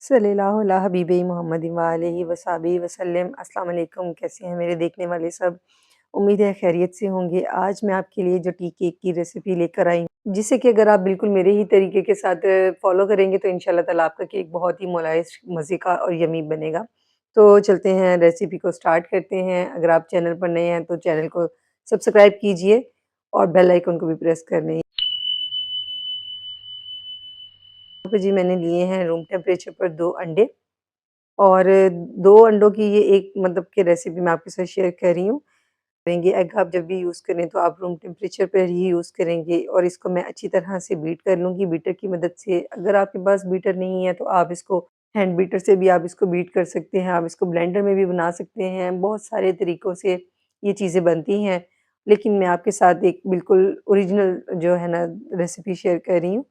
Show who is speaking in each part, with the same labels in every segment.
Speaker 1: सल्लल्लाहु अला हबीबी मोहम्मद व आलिहि व सहाबिहि वसल्लम। अस्सलाम वालेकुम। कैसे हैं मेरे देखने वाले सब? उम्मीद है खैरियत से होंगे। आज मैं आपके लिए जो टी केक की रेसिपी लेकर आई हूँ, जिसे कि अगर आप बिल्कुल मेरे ही तरीके के साथ फ़ॉलो करेंगे तो इंशाल्लाह ताला आपका केक बहुत ही मुलायस, मज़े का और यम्मी बनेगा। तो चलते हैं, रेसिपी को स्टार्ट करते हैं। अगर आप चैनल पर नए हैं तो चैनल को सब्सक्राइब कीजिए और बेल आइकन को भी प्रेस कर लें। यहाँ पे जी मैंने लिए हैं रूम टेम्परेचर पर 2 अंडे, और 2 अंडों की ये एक मतलब की रेसिपी मैं आपके साथ शेयर कर रही हूँ। करेंगे एग आप जब भी यूज़ करें तो आप रूम टेम्परेचर पर ही यूज़ करेंगे, और इसको मैं अच्छी तरह से बीट कर लूँगी बीटर की मदद से। अगर आपके पास बीटर नहीं है तो आप इसको हैंड बीटर से भी आप इसको बीट कर सकते हैं, आप इसको ब्लेंडर में भी बना सकते हैं। बहुत सारे तरीक़ों से ये चीज़ें बनती हैं, लेकिन मैं आपके साथ एक बिल्कुल ओरिजिनल जो है ना रेसिपी शेयर कर रही हूँ।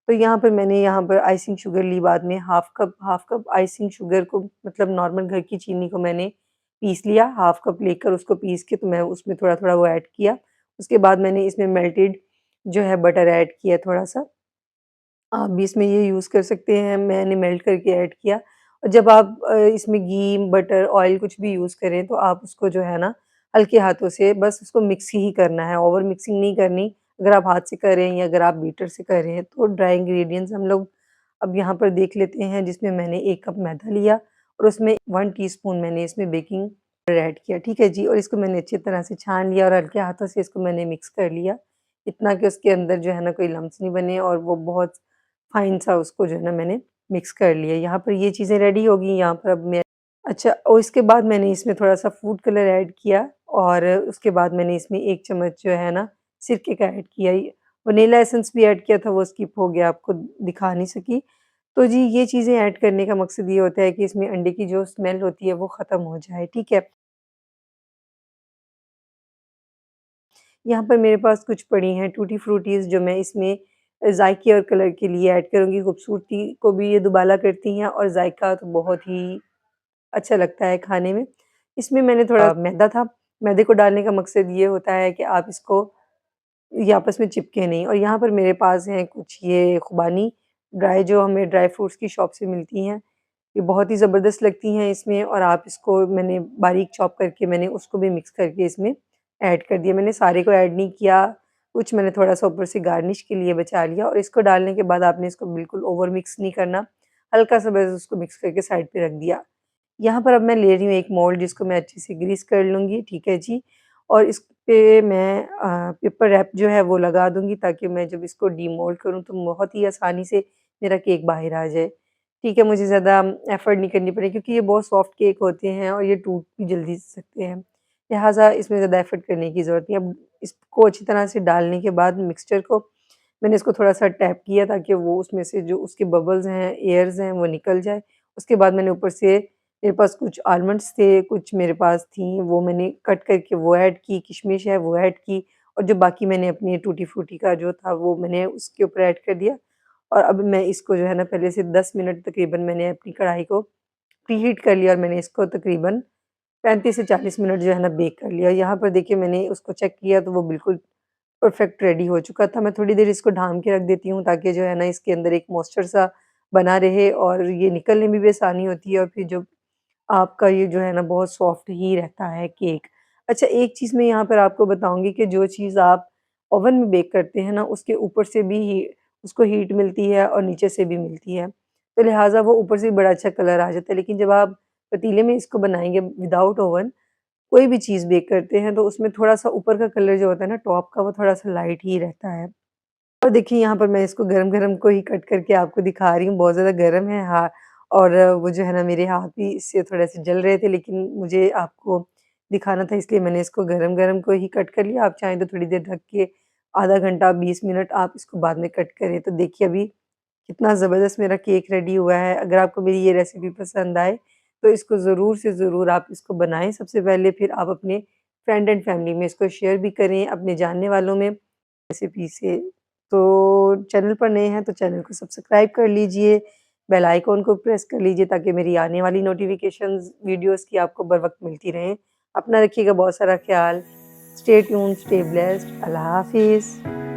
Speaker 1: तो मैंने यहाँ पर आइसिंग शुगर ली बाद में, हाफ़ कप आइसिंग शुगर को, मतलब नॉर्मल घर की चीनी को मैंने पीस लिया। हाफ़ कप लेकर उसको पीस के तो मैं उसमें थोड़ा-थोड़ा वो ऐड किया। उसके बाद मैंने इसमें मेल्टेड जो है बटर ऐड किया थोड़ा-सा। आप भी इसमें ये यूज़ कर सकते हैं, मैंने मेल्ट करके ऐड किया। और जब आप इसमें घी, बटर, ऑयल कुछ भी यूज़ करें तो आप उसको जो है ना हल्के हाथों से बस उसको मिक्स ही करना है, ओवर मिक्सिंग नहीं करनी। अगर आप हाथ से कर रहे हैं या अगर आप बीटर से कर रहे हैं तो ड्राई इंग्रीडिएंट्स हम लोग अब यहाँ पर देख लेते हैं, जिसमें मैंने 1 कप मैदा लिया और उसमें 1 टीस्पून मैंने इसमें बेकिंग पाउडर ऐड किया, ठीक है जी। और इसको मैंने अच्छी तरह से छान लिया और हल्के हाथों से इसको मैंने मिक्स कर लिया, इतना कि उसके अंदर जो है ना कोई लम्प्स नहीं बने, और वो बहुत फाइन सा उसको जो है ना मैंने मिक्स कर लिया। यहाँ पर ये चीज़ें रेडी हो गई। यहाँ पर अब मैं अच्छा, और इसके बाद मैंने इसमें थोड़ा-सा फूड कलर ऐड किया, और उसके बाद मैंने इसमें 1 चम्मच जो है ना सिरके का ऐड किया। ये वनीला एसेंस भी ऐड किया था, वो स्किप हो गया, आपको दिखा नहीं सकी। तो जी ये चीज़ें ऐड करने का मकसद ये होता है कि इसमें अंडे की जो स्मेल होती है वो ख़त्म हो जाए, ठीक है। यहाँ पर मेरे पास कुछ पड़ी हैं टूटी फ्रूटीज़, जो मैं इसमें ज़ायके और कलर के लिए ऐड करूँगी। खूबसूरती को भी ये दुबाला करती हैं और ज़ायका तो बहुत ही अच्छा लगता है खाने में। इसमें मैंने थोड़ा मैदा था, मैदे को डालने का मकसद ये होता है कि आप इसको ये आपस में चिपके नहीं। और यहाँ पर मेरे पास हैं कुछ ये खुबानी ड्राई, जो हमें ड्राई फ्रूट्स की शॉप से मिलती हैं। ये बहुत ही ज़बरदस्त लगती हैं इसमें, और आप इसको मैंने बारीक चॉप करके मैंने उसको भी मिक्स करके इसमें ऐड कर दिया। मैंने सारे को ऐड नहीं किया, कुछ मैंने थोड़ा-सा ऊपर से गार्निश के लिए बचा लिया, और इसको डालने के बाद आपने इसको बिल्कुल ओवर मिक्स नहीं करना, हल्का-सा बस उसको मिक्स करके साइड पे रख दिया। यहाँ पर अब मैं ले रही हूँ एक मोल्ड, जिसको मैं अच्छे से ग्रीस कर लूँगी, ठीक है जी। और इस पे मैं पेपर रैप जो है वो लगा दूँगी, ताकि मैं जब इसको डीमोल्ड करूँ तो बहुत ही आसानी से मेरा केक बाहर आ जाए। ठीक है, मुझे ज़्यादा एफ़र्ट नहीं करनी पड़ेगी, क्योंकि ये बहुत सॉफ्ट केक होते हैं और ये टूट भी जल्दी सकते हैं। लिहाज़ा इसमें ज़्यादा एफ़र्ट करने की ज़रूरत नहीं है। अब इसको अच्छी तरह से डालने के बाद मिक्सचर को मैंने इसको थोड़ा-सा टैप किया, ताकि वो उसमें से जो उसके बबल्स हैं, एयर्स हैं, वो निकल जाए। उसके बाद मैंने ऊपर से, मेरे पास कुछ आलमंड्स थे, कुछ मेरे पास थी, वो मैंने कट करके वो ऐड की, किशमिश है वो ऐड की, और जो बाकी मैंने अपनी टूटी फ्रूटी का जो था वो मैंने उसके ऊपर ऐड कर दिया। और अब मैं इसको जो है ना पहले से 10 मिनट तकरीबन मैंने अपनी कढ़ाई को प्रीहीट कर लिया, और मैंने इसको तकरीबन 35 से 40 मिनट जो है ना बेक कर लिया। यहाँ पर देखिए मैंने उसको चेक किया तो वो बिल्कुल परफेक्ट रेडी हो चुका था। मैं थोड़ी देर इसको ढाँप के रख देती हूँ, ताकि जो है ना इसके अंदर एक मॉइस्चर सा बना रहे, और ये निकलने में भी आसानी होती है, और फिर जो आपका ये जो है ना बहुत सॉफ्ट ही रहता है केक। अच्छा, एक चीज़ मैं यहाँ पर आपको बताऊँगी कि जो चीज़ आप ओवन में बेक करते हैं ना, उसके ऊपर से भी उसको हीट मिलती है और नीचे से भी मिलती है। तो लिहाज़ा वो ऊपर से भी बड़ा अच्छा कलर आ जाता है। लेकिन जब आप पतीले में इसको बनाएँगे विदाउट ओवन, कोई भी चीज़ बेक करते हैं तो उसमें थोड़ा-सा ऊपर का कलर जो होता है ना टॉप का, वो थोड़ा-सा लाइट ही रहता है। और देखिए यहाँ पर मैं इसको गरम-गरम को ही कट करके आपको दिखा रही हूँ, बहुत ज़्यादा गरम है और वो जो है ना मेरे हाथ भी इससे थोड़े-से जल रहे थे, लेकिन मुझे आपको दिखाना था, इसलिए मैंने इसको गरम-गरम को ही कट कर लिया। आप चाहें तो थोड़ी देर ढक के आधा घंटा 20 मिनट आप इसको बाद में कट करें। तो देखिए अभी कितना ज़बरदस्त मेरा केक रेडी हुआ है। अगर आपको मेरी ये रेसिपी पसंद आए तो इसको ज़रूर से ज़रूर आप इसको बनाएँ सबसे पहले, फिर आप अपने फ्रेंड एंड फैमिली में इसको शेयर भी करें, अपने जानने वालों में रेसिपी से। तो चैनल पर नए हैं तो चैनल को सब्सक्राइब कर लीजिए, बेल आइकन को प्रेस कर लीजिए, ताकि मेरी आने वाली नोटिफ़िकेशंस वीडियोज़ की आपको बर वक़्त मिलती रहें। अपना रखिएगा बहुत सारा ख़्याल। Stay tuned, stay blessed. Allah हाफ़िज़।